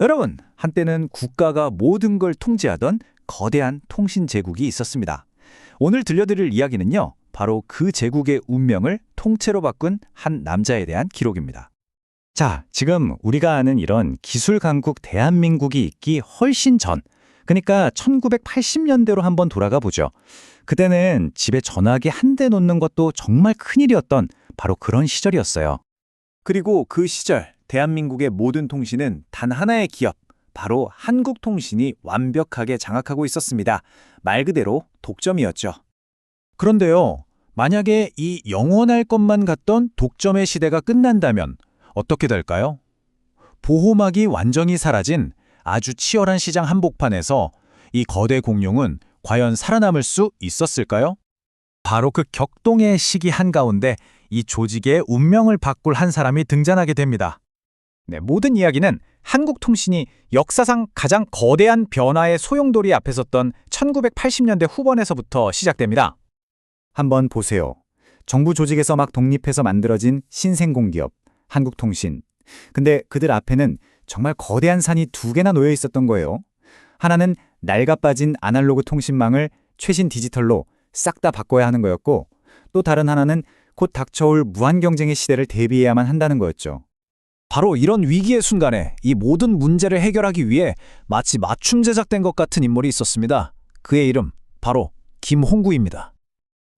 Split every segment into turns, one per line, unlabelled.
여러분, 한때는 국가가 모든 걸 통제하던 거대한 통신 제국이 있었습니다. 오늘 들려드릴 이야기는요, 바로 그 제국의 운명을 통째로 바꾼 한 남자에 대한 기록입니다. 자, 지금 우리가 아는 이런 기술 강국 대한민국이 있기 훨씬 전, 그러니까 1980년대로 한번 돌아가 보죠. 그때는 집에 전화기 한 대 놓는 것도 정말 큰일이었던 바로 그런 시절이었어요. 그리고 그 시절 대한민국의 모든 통신은 단 하나의 기업, 바로 한국통신이 완벽하게 장악하고 있었습니다. 말 그대로 독점이었죠. 그런데요, 만약에 이 영원할 것만 같던 독점의 시대가 끝난다면 어떻게 될까요? 보호막이 완전히 사라진 아주 치열한 시장 한복판에서 이 거대 공룡은 과연 살아남을 수 있었을까요? 바로 그 격동의 시기 한가운데 이 조직의 운명을 바꿀 한 사람이 등장하게 됩니다. 네, 모든 이야기는 한국통신이 역사상 가장 거대한 변화의 소용돌이 앞에 섰던 1980년대 후반에서부터 시작됩니다. 한번 보세요. 정부 조직에서 막 독립해서 만들어진 신생공기업, 한국통신. 근데 그들 앞에는 정말 거대한 산이 두 개나 놓여 있었던 거예요. 하나는 낡아 빠진 아날로그 통신망을 최신 디지털로 싹 다 바꿔야 하는 거였고, 또 다른 하나는 곧 닥쳐올 무한 경쟁의 시대를 대비해야만 한다는 거였죠. 바로 이런 위기의 순간에 이 모든 문제를 해결하기 위해 마치 맞춤 제작된 것 같은 인물이 있었습니다. 그의 이름, 바로 김홍구입니다.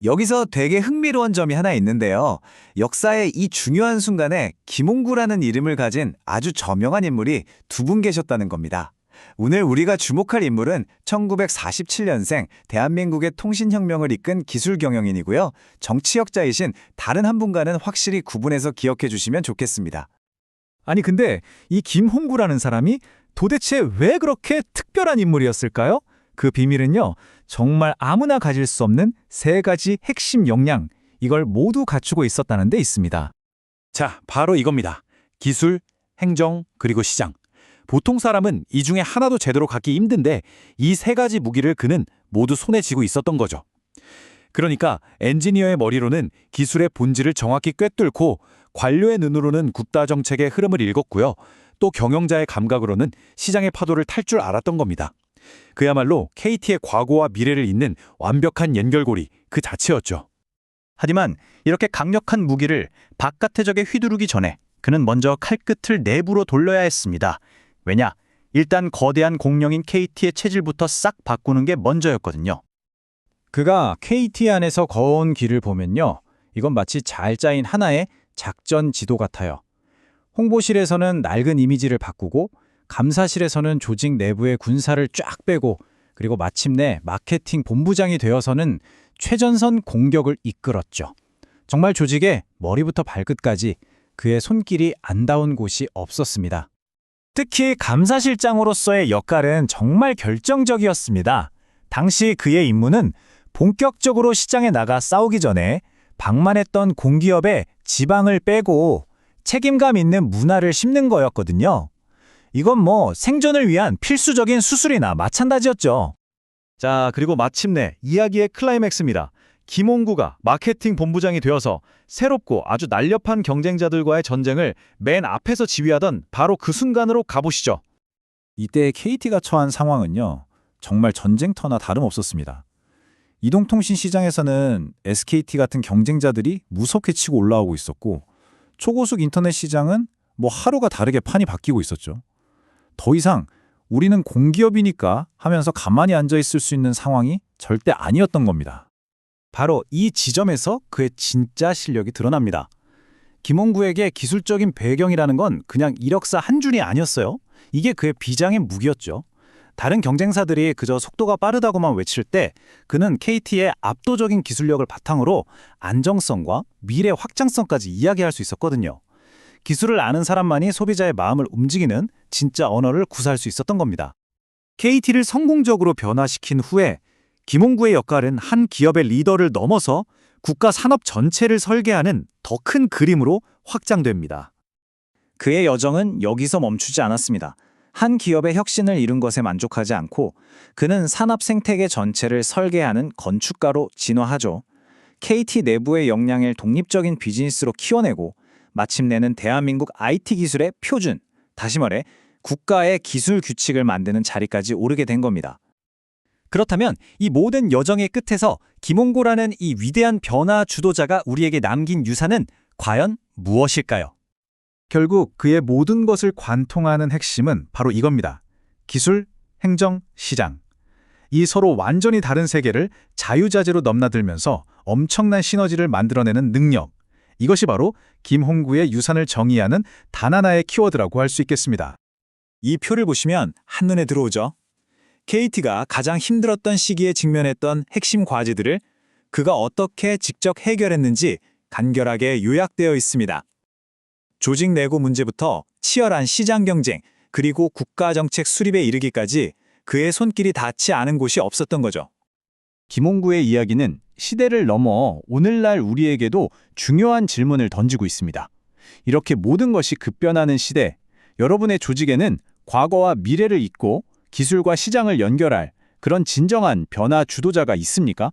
여기서 되게 흥미로운 점이 하나 있는데요. 역사의 이 중요한 순간에 김홍구라는 이름을 가진 아주 저명한 인물이 두 분 계셨다는 겁니다. 오늘 우리가 주목할 인물은 1947년생 대한민국의 통신혁명을 이끈 기술경영인이고요. 정치학자이신 다른 한 분과는 확실히 구분해서 기억해 주시면 좋겠습니다. 아니 근데 이 김홍구라는 사람이 도대체 왜 그렇게 특별한 인물이었을까요? 그 비밀은요, 정말 아무나 가질 수 없는 세 가지 핵심 역량, 이걸 모두 갖추고 있었다는 데 있습니다. 자, 바로 이겁니다. 기술, 행정, 그리고 시장. 보통 사람은 이 중에 하나도 제대로 갖기 힘든데 이 세 가지 무기를 그는 모두 손에 쥐고 있었던 거죠. 그러니까 엔지니어의 머리로는 기술의 본질을 정확히 꿰뚫고 관료의 눈으로는 국가 정책의 흐름을 읽었고요. 또 경영자의 감각으로는 시장의 파도를 탈 줄 알았던 겁니다. 그야말로 KT의 과거와 미래를 잇는 완벽한 연결고리 그 자체였죠. 하지만 이렇게 강력한 무기를 바깥의 적에 휘두르기 전에 그는 먼저 칼끝을 내부로 돌려야 했습니다. 왜냐? 일단 거대한 공룡인 KT의 체질부터 싹 바꾸는 게 먼저였거든요. 그가 KT 안에서 거온 길을 보면요, 이건 마치 잘 짜인 하나의 작전 지도 같아요. 홍보실에서는 낡은 이미지를 바꾸고, 감사실에서는 조직 내부의 군사를 쫙 빼고, 그리고 마침내 마케팅 본부장이 되어서는 최전선 공격을 이끌었죠. 정말 조직의 머리부터 발끝까지 그의 손길이 안 닿은 곳이 없었습니다. 특히 감사실장으로서의 역할은 정말 결정적이었습니다. 당시 그의 임무는 본격적으로 시장에 나가 싸우기 전에 방만했던 공기업의 지방을 빼고 책임감 있는 문화를 심는 거였거든요. 이건 뭐 생존을 위한 필수적인 수술이나 마찬가지였죠. 자, 그리고 마침내 이야기의 클라이맥스입니다. 김홍구가 마케팅 본부장이 되어서 새롭고 아주 날렵한 경쟁자들과의 전쟁을 맨 앞에서 지휘하던 바로 그 순간으로 가보시죠. 이때 KT가 처한 상황은요, 정말 전쟁터나 다름없었습니다. 이동통신 시장에서는 SKT 같은 경쟁자들이 무섭게 치고 올라오고 있었고, 초고속 인터넷 시장은 뭐 하루가 다르게 판이 바뀌고 있었죠. 더 이상 우리는 공기업이니까 하면서 가만히 앉아 있을 수 있는 상황이 절대 아니었던 겁니다. 바로 이 지점에서 그의 진짜 실력이 드러납니다. 김홍구에게 기술적인 배경이라는 건 그냥 이력서 한 줄이 아니었어요. 이게 그의 비장의 무기였죠. 다른 경쟁사들이 그저 속도가 빠르다고만 외칠 때 그는 KT의 압도적인 기술력을 바탕으로 안정성과 미래 확장성까지 이야기할 수 있었거든요. 기술을 아는 사람만이 소비자의 마음을 움직이는 진짜 언어를 구사할 수 있었던 겁니다. KT를 성공적으로 변화시킨 후에 김홍구의 역할은 한 기업의 리더를 넘어서 국가 산업 전체를 설계하는 더 큰 그림으로 확장됩니다. 그의 여정은 여기서 멈추지 않았습니다. 한 기업의 혁신을 이룬 것에 만족하지 않고 그는 산업 생태계 전체를 설계하는 건축가로 진화하죠. KT 내부의 역량을 독립적인 비즈니스로 키워내고 마침내는 대한민국 IT 기술의 표준, 다시 말해 국가의 기술 규칙을 만드는 자리까지 오르게 된 겁니다. 그렇다면 이 모든 여정의 끝에서 김홍고라는 이 위대한 변화 주도자가 우리에게 남긴 유산은 과연 무엇일까요?
결국 그의 모든 것을 관통하는 핵심은 바로 이겁니다. 기술, 행정, 시장. 이 서로 완전히 다른 세계를 자유자재로 넘나들면서 엄청난 시너지를 만들어내는 능력. 이것이 바로 김홍구의 유산을 정의하는 단 하나의 키워드라고 할 수 있겠습니다.
이 표를 보시면 한눈에 들어오죠. KT가 가장 힘들었던 시기에 직면했던 핵심 과제들을 그가 어떻게 직접 해결했는지 간결하게 요약되어 있습니다. 조직 내고 문제부터 치열한 시장 경쟁, 그리고 국가정책 수립에 이르기까지 그의 손길이 닿지 않은 곳이 없었던 거죠.
김홍구의 이야기는 시대를 넘어 오늘날 우리에게도 중요한 질문을 던지고 있습니다. 이렇게 모든 것이 급변하는 시대, 여러분의 조직에는 과거와 미래를 잇고 기술과 시장을 연결할 그런 진정한 변화 주도자가 있습니까?